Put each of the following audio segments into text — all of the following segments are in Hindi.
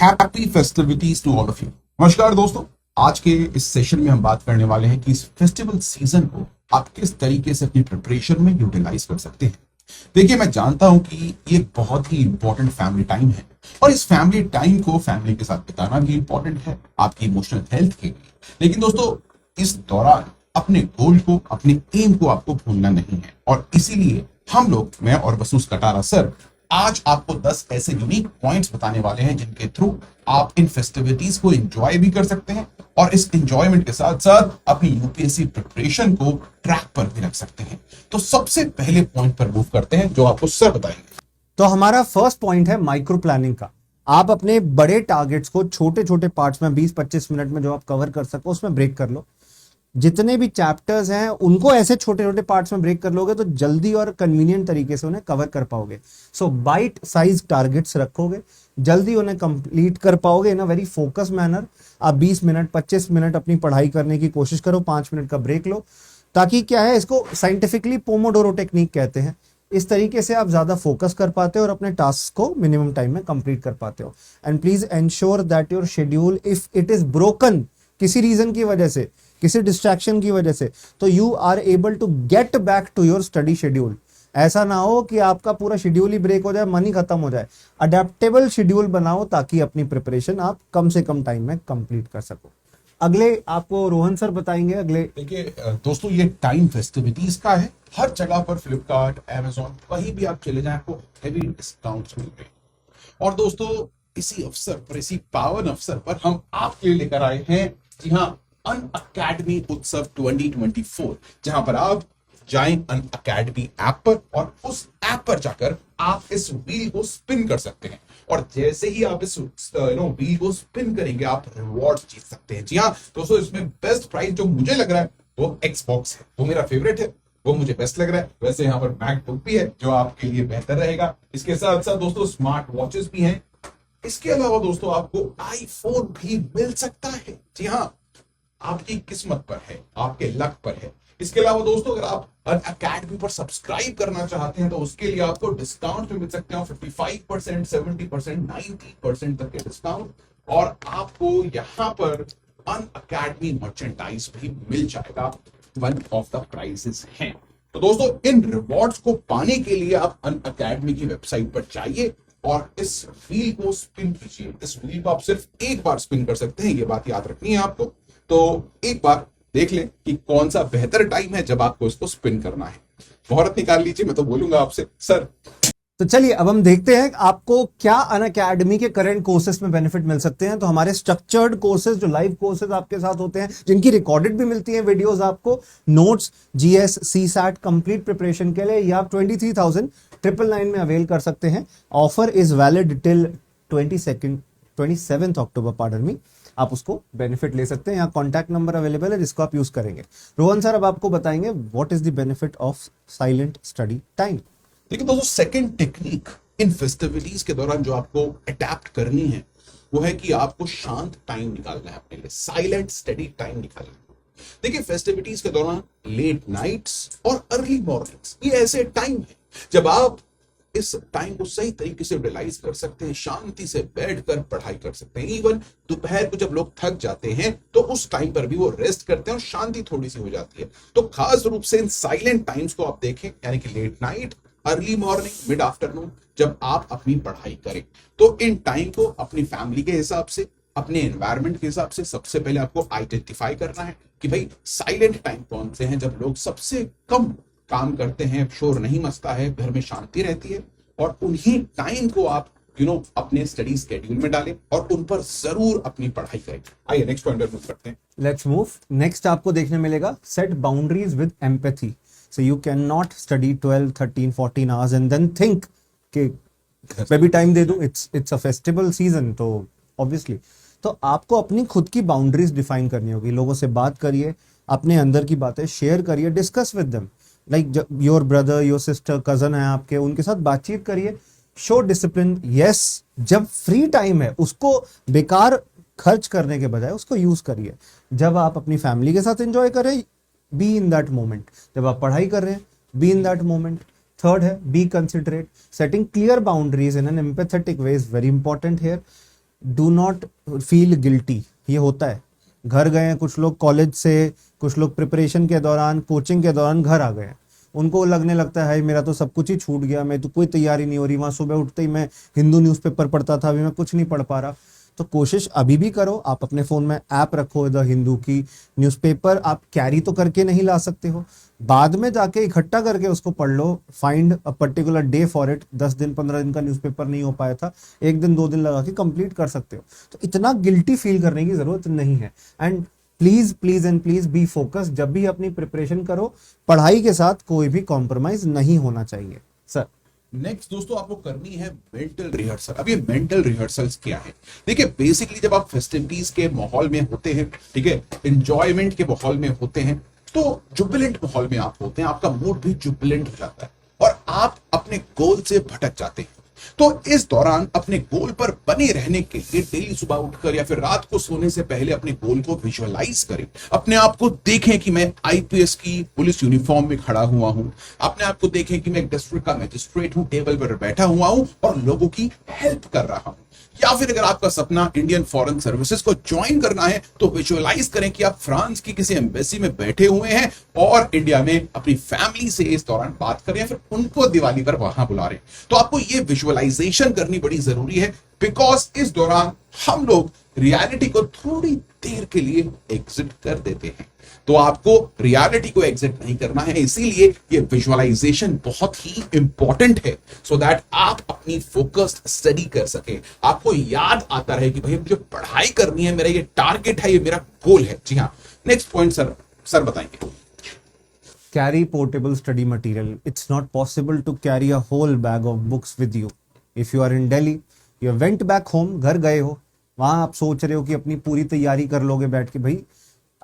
Happy festivities to all of you. नमस्कार दोस्तों, आज के इस सेशन में हम बात करने वाले हैं कि इस फेस्टिवल सीजन को आप किस तरीके से अपनी प्रिपरेशन में यूटिलाइज कर सकते हैं। देखिए, मैं जानता हूं कि ये बहुत ही इंपॉर्टेंट फैमिली टाइम है और इस फैमिली टाइम को फैमिली के साथ बिताना भी इंपॉर्टेंट है आपकी इमोशनल हेल्थ के लिए। लेकिन दोस्तों, इस दौरान अपने गोल को, अपने एम को आपको भूलना नहीं है और इसीलिए हम लोग, मैं और वसूस कटारा सर, आज आपको 10 ऐसे यूनिक पॉइंट्स बताने वाले हैं जिनके थ्रू आप इन फेस्टिविटीज को एंजॉय भी कर सकते हैं और इस एंजॉयमेंट के साथ साथ अपनी यूपीएससी प्रिपरेशन को ट्रैक पर भी रख सकते हैं। तो सबसे पहले पॉइंट पर मूव करते हैं जो आपको सर बताएंगे। तो हमारा फर्स्ट पॉइंट है माइक्रो प्लानिंग का। आप अपने बड़े टारगेट्स को छोटे छोटे पार्ट्स में 20-25 मिनट में जो आप कवर कर सको उसमें ब्रेक कर लो। जितने भी चैप्टर्स हैं उनको ऐसे छोटे छोटे पार्ट्स में ब्रेक कर लोगे तो जल्दी और कन्वीनियंट तरीके से उन्हें कवर कर पाओगे। सो बाइट साइज टारगेट्स रखोगे, जल्दी उन्हें कंप्लीट कर पाओगे इन अ वेरी फोकस मैनर। आप 20 मिनट 25 मिनट अपनी पढ़ाई करने की कोशिश करो, 5 मिनट का ब्रेक लो, ताकि क्या है, इसको साइंटिफिकली पोमोडोरो टेक्निक कहते हैं। इस तरीके से आप ज्यादा फोकस कर पाते हो और अपने टास्क को मिनिमम टाइम में कंप्लीट कर पाते हो। And please ensure that your schedule, if it is broken किसी रीजन की वजह से, किसी डिस्ट्रैक्शन की वजह से, तो you are able to get back to your study schedule. ऐसा ना हो कि आपका पूरा शेड्यूल ही ब्रेक हो जाए, मन ही खत्म हो जाए। अडेप्टेबल शेड्यूल बनाओ ताकि अपनी प्रिपरेशन आप कम से कम टाइम में कंप्लीट कर सको। अगले आपको रोहन सर बताएंगे। अगले देखिए दोस्तों, ये टाइम फेस्टिविटीज का है। हर जगह पर फ्लिपकार्ट, अमेजॉन, कहीं भी आप चले जाएं आपको हेवी डिस्काउंट्स मिलते हैं। और दोस्तों, इसी अवसर पर, इसी पावन अवसर पर हम आपके लिए लेकर आए हैं, जी हाँ, अन अकेडमी उत्सव 2024, जहां पर आप जाएं अन अकेडमी ऐप पर और उस ऐप पर जाकर आप इस व्हील को स्पिन कर सकते हैं और जैसे ही आप इस व्हील को स्पिन करेंगे आप रिवॉर्ड्स जीत सकते हैं। जी हाँ दोस्तों, इसमें बेस्ट प्राइस जो मुझे लग रहा है वो एक्सबॉक्स है, वो मेरा फेवरेट है, वो मुझे बेस्ट लग रहा है। वैसे यहाँ पर मैकबुक भी है जो आपके लिए बेहतर रहेगा। इसके साथ साथ दोस्तों स्मार्ट वॉचेस भी हैं। इसके अलावा दोस्तों आपको आईफोन भी मिल सकता है। जी हाँ, आपकी किस्मत पर है, आपके लक पर है। इसके अलावा दोस्तों, अगर आप अकेडमी पर सब्सक्राइब करना चाहते हैं तो उसके लिए आपको डिस्काउंट भी मिल सकते हैं, 55%, 70%, 90% तक के डिस्काउंट। और आपको यहाँ पर अन अकेडमी मर्चेंडाइज भी मिल जाएगा। वन ऑफ द प्राइजेस हैं। तो दोस्तों, इन रिवॉर्ड्स को पाने के लिए आप अन अकेडमी की वेबसाइट पर जाइए और इस व्हील को स्पिन कीजिए। इस व्हील को आप सिर्फ एक बार स्पिन कर सकते हैं, ये बात याद रखनी है आपको। तो एक बार देख लें कि कौन सा बेहतर टाइम है जब आपको इसको स्पिन करना है। मुहूर्त निकाल लीजिए, मैं तो बोलूंगा आपसे सर। तो चलिए अब हम देखते हैं आपको क्या अन अकेडमी के करंट कोर्सेज में बेनिफिट मिल सकते हैं। तो हमारे स्ट्रक्चर्ड कोर्सेज, जो लाइव कोर्सेज आपके साथ होते हैं, जिनकी रिकॉर्डेड भी मिलती हैं वीडियोस आपको, notes, GS, CSAT complete preparation के लिए, ये आप 23,999 में अवेल कर सकते हैं। Offer is valid till 27th October, pardon me. आप उसको बेनिफिट ले सकते हैं। यहाँ कॉन्टैक्ट नंबर अवेलेबल है जिसको आप यूज करेंगे। रोहन सर अब आपको बताएंगे what is the benefit of silent study time. देखिए दोस्तों, सेकंड टेक्निक इन फेस्टिविटीज के दौरान जो आपको अडेप्ट करनी है वो है कि आपको शांत टाइम निकालना है अपने लिए, साइलेंट स्टडी टाइम निकालना है। देखिए, फेस्टिविटीज के दौरान लेट नाइट्स और अर्ली मॉर्निंग्स ये ऐसे टाइम है जब आप इस टाइम को सही तरीके से यूटिलाइज कर सकते हैं, शांति से बैठकर पढ़ाई कर सकते हैं। इवन दोपहर को जब लोग थक जाते हैं तो उस टाइम पर भी वो रेस्ट करते हैं और शांति थोड़ी सी हो जाती है। तो खास रूप से इन साइलेंट टाइम्स को आप देखें, यानी कि late night, early morning, mid afternoon, जब आप अपनी पढ़ाई करें तो इन टाइम को अपनी फैमिली के हिसाब से, अपने एनवायरनमेंट के हिसाब से सबसे पहले आपको आइडेंटिफाई करना है कि भाई साइलेंट टाइम कौन से हैं, जब लोग सबसे कम काम करते हैं, शोर नहीं मचता है, घर में शांति रहती है, और उन्हीं टाइम को आप अपने स्टडी स्केड्यूल में डालें और उन पर जरूर अपनी पढ़ाई करें। आइए नेक्स्ट पॉइंट पर मूव करते हैं। Let's move. नेक्स्ट आपको देखने मिलेगा set boundaries with empathy. So you cannot study 12, 13, 14 hours and then think कि मैं भी टाइम दे दूं, it's a festival season, तो obviously तो आपको अपनी खुद की बाउंड्रीज डिफाइन करनी होगी। लोगों से बात करिए, अपने अंदर की बातें शेयर करिए, discuss with them, like your brother, your sister, cousin है आपके, उनके साथ बातचीत करिए। Show discipline. यस, जब फ्री टाइम है उसको बेकार खर्च करने के बजाय उसको यूज करिए। जब आप अपनी फैमिली के साथ एंजॉय करें, बी इन दैट मोमेंट। जब आप पढ़ाई कर रहे हैं, be in that moment. Third है be considerate. Setting clear boundaries in an empathetic way is very important here. Do not feel guilty. ये होता है, घर गए हैं कुछ लोग कॉलेज से, कुछ लोग प्रिपरेशन के दौरान, कोचिंग के दौरान घर आ गए हैं, उनको लगने लगता है मेरा तो सब कुछ ही छूट गया, मैं तो कोई तैयारी नहीं हो रही, वहाँ सुबह उठते ही मैं हिंदू न्यूज़पेपर पढ़ता था, अभी मैं कुछ नहीं पढ़ पा रहा। तो कोशिश अभी भी करो, आप अपने फ़ोन में ऐप रखो द हिंदू की, न्यूज़पेपर आप कैरी तो करके नहीं ला सकते हो, बाद में जाके इकट्ठा करके उसको पढ़ लो, find a particular day for it. 10 दिन 15 दिन का न्यूज़पेपर नहीं हो पाया था, 1 दिन 2 दिन लगा के कंप्लीट कर सकते हो। तो इतना गिल्टी फील करने की ज़रूरत नहीं है। And please please and please be focus. जब भी अपनी प्रिपरेशन करो, पढ़ाई के साथ कोई भी कॉम्प्रोमाइज नहीं होना चाहिए सर। नेक्स्ट दोस्तों, आपको करनी है मेंटल रिहर्सल। अब ये मेंटल रिहर्सल्स क्या है? देखिए, बेसिकली जब आप फेस्टिविटीज के माहौल में होते हैं, ठीक है, एंजॉयमेंट के माहौल में होते हैं, तो जुबिलेंट माहौल में आप होते हैं, आपका मूड भी जुबिलेंट हो जाता है और आप अपने गोल से भटक जाते हैं। तो इस दौरान अपने गोल पर बने रहने के लिए डेली सुबह उठकर या फिर रात को सोने से पहले अपने गोल को विजुअलाइज करें। अपने आप को देखें कि मैं आईपीएस की पुलिस यूनिफॉर्म में खड़ा हुआ हूं। अपने आप को देखें कि मैं एक डिस्ट्रिक्ट का मजिस्ट्रेट हूं, टेबल पर बैठा हुआ हूं और लोगों की हेल्प कर रहा हूं। या फिर अगर आपका सपना इंडियन फॉरेन सर्विसेज को ज्वाइन करना है, तो विजुअलाइज करें कि आप फ्रांस की किसी एम्बेसी में बैठे हुए हैं और इंडिया में अपनी फैमिली से इस दौरान बात करें या फिर उनको दिवाली पर वहां बुला रहे हैं। तो आपको ये विजुअलाइजेशन करनी बड़ी जरूरी है, बिकॉज इस दौरान हम लोग रियलिटी को थोड़ी देर के लिए एग्जिट कर देते हैं। तो आपको रियलिटी को एग्जिट नहीं करना है, इसीलिए ये विजुअलाइजेशन बहुत ही इंपॉर्टेंट है, सो दैट आप अपनी फोकस्ड स्टडी कर सके। आपको याद आता रहे कि भाई मुझे पढ़ाई करनी है, मेरा ये टारगेट है, ये मेरा गोल है। जी हाँ, नेक्स्ट पॉइंट सर बताएंगे। Carry portable study material. It's not possible to carry a whole bag of books with you. If you are in Delhi, you went back home, घर गए हो, वहाँ आप सोच रहे हो कि अपनी पूरी तैयारी कर लोगे बैठ के, भाई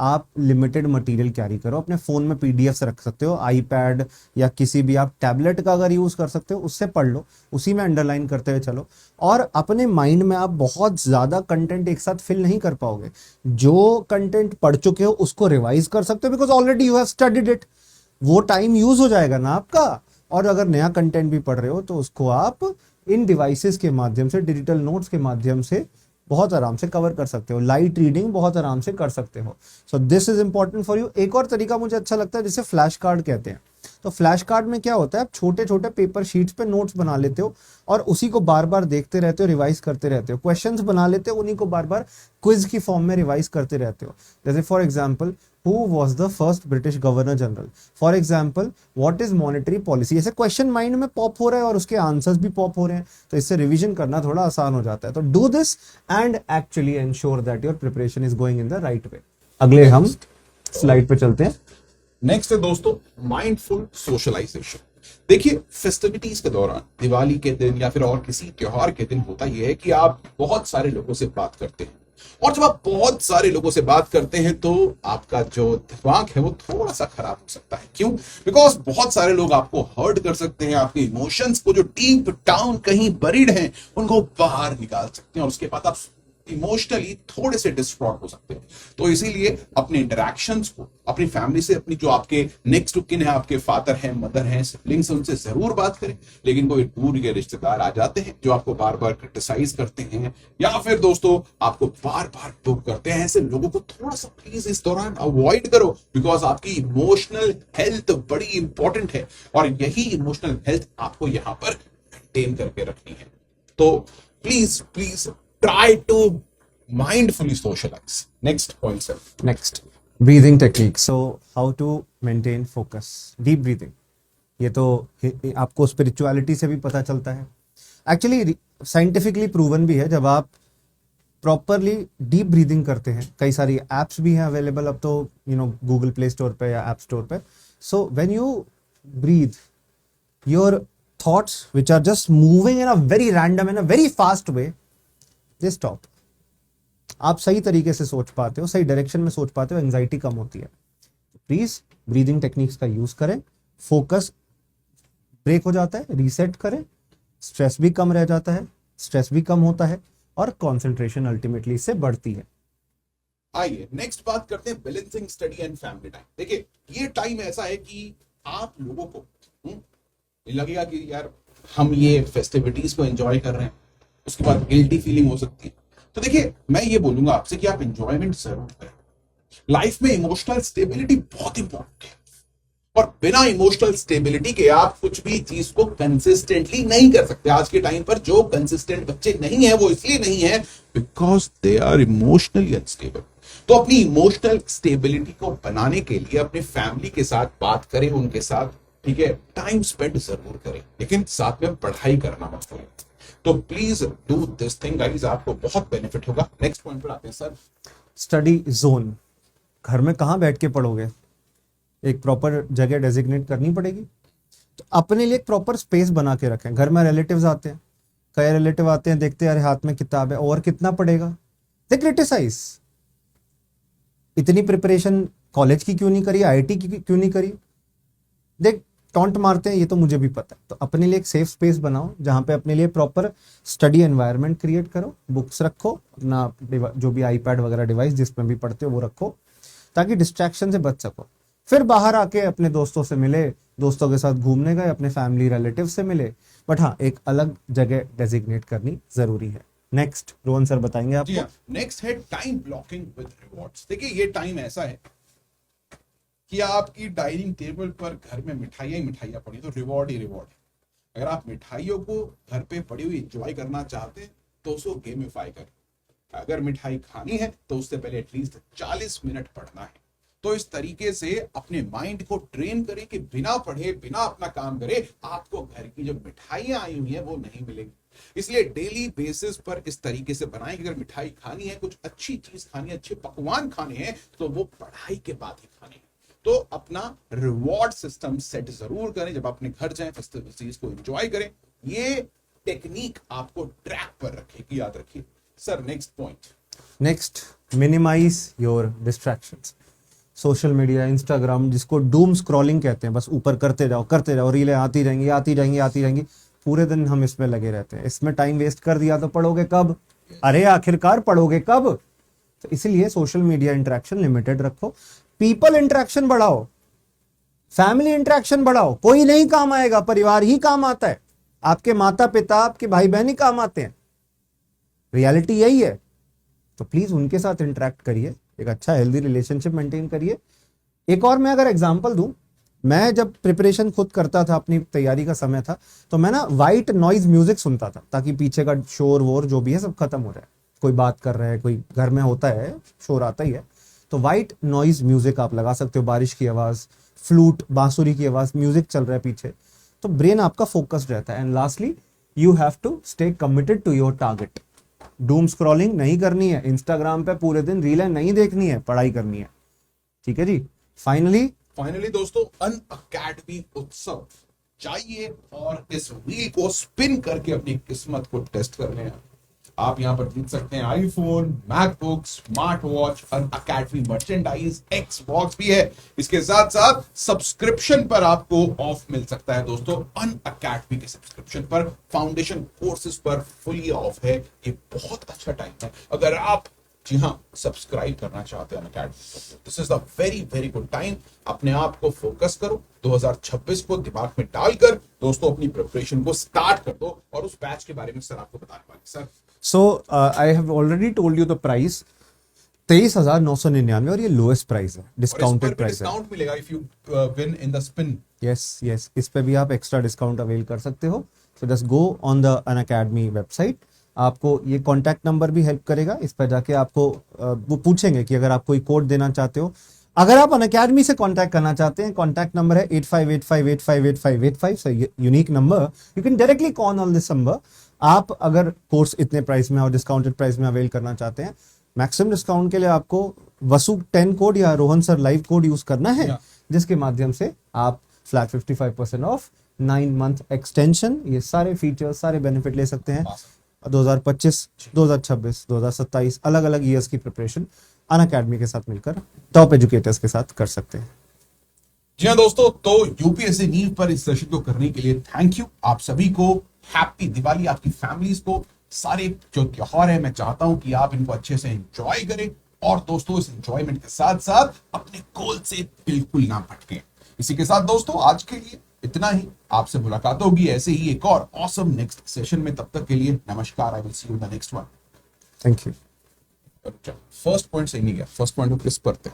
आप लिमिटेड मटेरियल कैरी करो। अपने फ़ोन में पीडीएफ्स रख सकते हो, आईपैड या किसी भी आप टैबलेट का अगर यूज़ कर सकते हो उससे पढ़ लो, उसी में अंडरलाइन करते हुए चलो। और अपने माइंड में आप बहुत ज़्यादा कंटेंट एक साथ फिल नहीं कर पाओगे। जो कंटेंट पढ़ चुके हो उसको रिवाइज कर सकते हो, because already you have studied it, वो टाइम यूज हो जाएगा ना आपका। और अगर नया कंटेंट भी पढ़ रहे हो तो उसको आप इन डिवाइसेस के माध्यम से, डिजिटल नोट्स के माध्यम से बहुत आराम से कवर कर सकते हो। लाइट रीडिंग बहुत आराम से कर सकते हो। So this is important for you. एक और तरीका मुझे अच्छा लगता है जिसे फ्लैश कार्ड कहते हैं। तो फ्लैश कार्ड में क्या होता है, आप छोटे छोटे पेपर शीट्स पे नोट्स बना लेते हो और उसी को बार बार देखते रहते हो, रिवाइज करते रहते हो, क्वेश्चंस बना लेते हो, उन्हीं को बार बार क्विज की फॉर्म में रिवाइज करते रहते हो। जैसे for example, who was the first British Governor General? For example, what is monetary policy? ऐसे क्वेश्चन माइंड में पॉप हो रहा है और उसके आंसर्स भी पॉप हो रहे हैं, तो इससे रिवीजन करना थोड़ा आसान हो जाता है। तो do this and actually ensure that your preparation is going in the right way. अगले हम स्लाइड पे चलते हैं। नेक्स्ट है दोस्तों, माइंडफुल सोशलाइजेशन। देखिए, फेस्टिविटीज के दौरान, दिवाली के दिन या फिर और किसी त्योहार के दिन होता यह है कि आप बहुत सारे लोगों से बात करते हैं, और जब आप बहुत सारे लोगों से बात करते हैं तो आपका जो दिमाग है वो थोड़ा सा खराब हो सकता है। क्यों? बिकॉज बहुत सारे लोग आपको हर्ट कर सकते हैं, आपके इमोशंस को जो डीप डाउन कहीं बरीड हैं उनको बाहर निकाल सकते हैं और उसके बाद आप इमोशनली थोड़े से डिस्ट्रॉट हो सकते हैं। तो इसीलिए अपने इंटरेक्शंस को अपनी फैमिली से, अपनी जो आपके नेक्स्ट किन है, आपके फादर हैं, मदर हैं, सिबलिंग्स, उनसे जरूर बात करें। लेकिन कोई दूर के रिश्तेदार आ जाते हैं जो आपको बार बार क्रिटिसाइज करते हैं या फिर दोस्तों आपको बार बार टोक करते हैं, ऐसे लोगों को थोड़ा सा प्लीज इस दौरान अवॉइड करो, बिकॉज आपकी इमोशनल हेल्थ बड़ी इंपॉर्टेंट है और यही इमोशनल हेल्थ आपको यहां पर मेंटेन करके रखनी है। तो please please try to mindfully socialize. Next point, sir. Next, breathing technique. So how to maintain focus, deep breathing. ये तो आपको स्पिरिचुअलिटी से भी पता चलता है, एक्चुअली साइंटिफिकली प्रूवन भी है। जब आप प्रॉपरली डीप ब्रीदिंग करते हैं, कई सारी एप्स भी हैं अवेलेबल अब तो, गूगल प्ले स्टोर पे या ऐप स्टोर पे। So when you breathe, your thoughts which are just moving in a very random, in a very fast way, they stop. आप सही तरीके से सोच पाते हो, सही डायरेक्शन में सोच पाते हो, एंजाइटी कम होती है। प्लीज ब्रीदिंग टेक्निक्स का यूज करें, फोकस ब्रेक हो जाता है, रीसेट करें, स्ट्रेस भी कम रह जाता है, स्ट्रेस भी कम होता है और कंसंट्रेशन अल्टीमेटली इससे बढ़ती है। आइए नेक्स्ट बात करते हैं balancing study and family time. देखिए, ये टाइम ऐसा है कि आप लोगों को लगेगा कि यार हम ये फेस्टिविटीज को एंजॉय कर रहे हैं, उसके बाद गिल्टी फीलिंग हो सकती है, तो देखिए, मैं ये बोलूंगा आपसे कि आप एंजॉयमेंट जरूर करें। लाइफ में इमोशनल स्टेबिलिटी बहुत इंपॉर्टेंट है, और बिना इमोशनल स्टेबिलिटी के आप कुछ भी चीज को कंसिस्टेंटली नहीं कर सकते। आज के टाइम पर जो कंसिस्टेंट बच्चे नहीं है वो इसलिए नहीं है because they are emotionally unstable. तो अपनी इमोशनल स्टेबिलिटी को बनाने के लिए अपने फैमिली के साथ बात करें, उनके साथ, ठीक है, टाइम स्पेंड जरूर करें, लेकिन साथ में पढ़ाई करना मत भूलें। तो please do this thing guys, आपको बहुत बेनिफिट होगा। नेक्स्ट पॉइंट पर आते हैं सर। Study zone. घर में कहाँ बैठ के पढ़ोगे, एक प्रॉपर जगह डेजिग्नेट करनी पड़ेगी। तो अपने लिए एक प्रॉपर स्पेस बना के रखें। घर में रिलेटिव्स आते हैं, कई रिलेटिव आते हैं, देखते हैं अरे हाथ में किताब है और कितना पढ़ेगा, दे क्रिटिसाइज, इतनी प्रिपरेशन कॉलेज की क्यों नहीं करी, आईआईटी की क्यों नहीं करी, देख टॉन्ट मारते हैं, ये तो मुझे भी पता है। तो अपने लिए एक सेफ स्पेस बनाओ जहां पे अपने लिए प्रॉपर स्टडी एनवायरनमेंट क्रिएट करो, बुक्स रखो, अपना जो भी आईपैड वगैरह डिवाइस जिसमें भी पढ़ते हो वो रखो, ताकि डिस्ट्रैक्शन से बच सको। फिर बाहर आके अपने दोस्तों से मिले, दोस्तों के साथ घूमने गए, अपने फैमिली रिलेटिव से मिले, बट हाँ एक अलग जगह डेजिग्नेट करनी जरूरी है। नेक्स्ट रोहन सर बताएंगे आपको। नेक्स्ट है टाइम ब्लॉकिंग विद रिवॉर्ड्स। देखिए, ये टाइम ऐसा है कि आपकी डाइनिंग टेबल पर घर में मिठाइयां ही मिठाइयां पड़ी तो रिवॉर्ड ही रिवॉर्ड है। अगर आप मिठाइयों को घर पे पड़ी हुई एंजॉय करना चाहते हैं तो उसको गेमिफाई करें। अगर मिठाई खानी है तो उससे पहले एटलीस्ट 40 मिनट पढ़ना है। तो इस तरीके से अपने माइंड को ट्रेन करें कि बिना पढ़े, बिना अपना काम करे, आपको घर की जो मिठाइयां आई हुई है वो नहीं मिलेगी। इसलिए डेली बेसिस पर इस तरीके से बनाएं कि अगर मिठाई खानी है, कुछ अच्छी चीज खानी है, अच्छे पकवान खाने हैं, तो वो पढ़ाई के बाद ही खाने हैं। तो अपना रिवॉर्ड सिस्टम सेट जरूर करें जब अपने घर जाएं, फेस्टिवल्स को एंजॉय करें। ये टेक्निक आपको ट्रैक पर रखेगी, याद रखिए। Sir next point. Next, minimise your distractions. Social media, Instagram, जिसको डूम स्क्रॉलिंग कहते हैं, बस ऊपर करते जाओ, रीलें आती रहेंगी, पूरे दिन हम इसमें लगे रहते हैं। इसमें टाइम वेस्ट कर दिया तो पढ़ोगे कब? अरे आखिरकार पढ़ोगे कब? तो इसीलिए सोशल मीडिया इंटरेक्शन लिमिटेड रखो, पीपल इंटरेक्शन बढ़ाओ, फैमिली इंटरेक्शन बढ़ाओ। कोई नहीं काम आएगा, परिवार ही काम आता है, आपके माता पिता, आपके भाई बहन ही काम आते हैं, रियलिटी यही है। तो प्लीज उनके साथ इंटरेक्ट करिए, एक अच्छा हेल्दी रिलेशनशिप मेंटेन करिए। एक और मैं अगर एग्जांपल दूं, मैं जब प्रिपरेशन खुद करता था, अपनी तैयारी का समय था, तो मैं ना वाइट नॉइज म्यूजिक सुनता था, ताकि पीछे का शोर वोर जो भी है सब खत्म हो जाए। कोई बात कर रहा है, कोई घर में होता है, शोर आता ही है, तो वाइट नॉइज म्यूजिक आप लगा सकते हो, बारिश की आवाज, फ्लूट, बांसुरी की आवाज, म्यूजिक चल रहा है पीछे, तो ब्रेन आपका फोकस्ड रहता है। And lastly, you have to stay committed to your target. Doom scrolling नहीं करनी है, इंस्टाग्राम पे पूरे दिन रीलें नहीं देखनी है, पढ़ाई करनी है। ठीक है जी। फाइनली दोस्तों, अनअकैडमी उत्सव जाइए और इस व्हील को स्पिन करके अपनी किस्मत को टेस्ट कर लें। आप यहां पर जीत सकते हैं iPhone, MacBook, smart watch, Unacademy merchandise, Xbox भी है। इसके साथ साथ सब्सक्रिप्शन पर आपको ऑफ मिल सकता है दोस्तों। अनअकैडमी के सब्सक्रिप्शन पर, फाउंडेशन कोर्सेज पर फुली ऑफ है। ये बहुत अच्छा टाइम है अगर आप, जी हाँ, सब्सक्राइब करना चाहते हैं Unacademy. This is the very very good time. अपने आप को फोकस करो, 2026 को दिमाग में डालकर दोस्तों अपनी प्रिपरेशन को स्टार्ट कर दो। और उस बैच के बारे में सर आपको बताने वाले sir. So I have already told you the price 23,999, और ये लोएस्ट प्राइस है, डिस्काउंटेड प्राइस है। डिस्काउंट मिलेगा if you win in the spin. Yes, इस पे भी आप एक्स्ट्रा डिस्काउंट अवेल कर सकते हो। So just go on the Unacademy website. आपको ये कॉन्टैक्ट नंबर भी हेल्प करेगा, इस पर जाके आपको वो पूछेंगे कि अगर आप कोई कोड देना चाहते हो। अगर आप अनअकैडमी से कांटेक्ट करना चाहते हैं, कांटेक्ट नंबर है 8585858585, unique number, you can directly call on this number. आप अगर कोर्स इतने प्राइस में और डिस्काउंटेड प्राइस में अवेल करना चाहते हैं, मैक्सिमम डिस्काउंट के लिए आपको वसु 10 कोड या Rohan sir live code use करना है, जिसके माध्यम से आप फ्लैट 55% ऑफ 9 मंथ एक्सटेंशन, ये सारे फीचर्स, सारे बेनिफिट ले सकते हैं। 2025, 2026, 2027 अलग अलग ईयर्स की प्रिपरेशन अनअकैडमी के साथ मिलकर टॉप एजुकेटर्स के साथ कर सकते हैं। जी हाँ दोस्तों, तो यूपीएससी नीव पर इस सेशन को करने के लिए थैंक यू। आप सभी को हैप्पी दिवाली, आपकी फैमिलीज को। सारे जो त्योहार है, मैं चाहता हूं कि आप इनको अच्छे से एंजॉय करें, और दोस्तों इस एंजॉयमेंट के साथ साथ अपने गोल से बिल्कुल ना भटकें। इसी के साथ दोस्तों आज के लिए इतना ही। आपसे मुलाकात होगी ऐसे ही एक और ऑसम नेक्स्ट सेशन में। तब तक के लिए नमस्कार। I will see you in the next one. Thank you. First point सही नहीं गया, फर्स्ट पॉइंट को किस पर थे?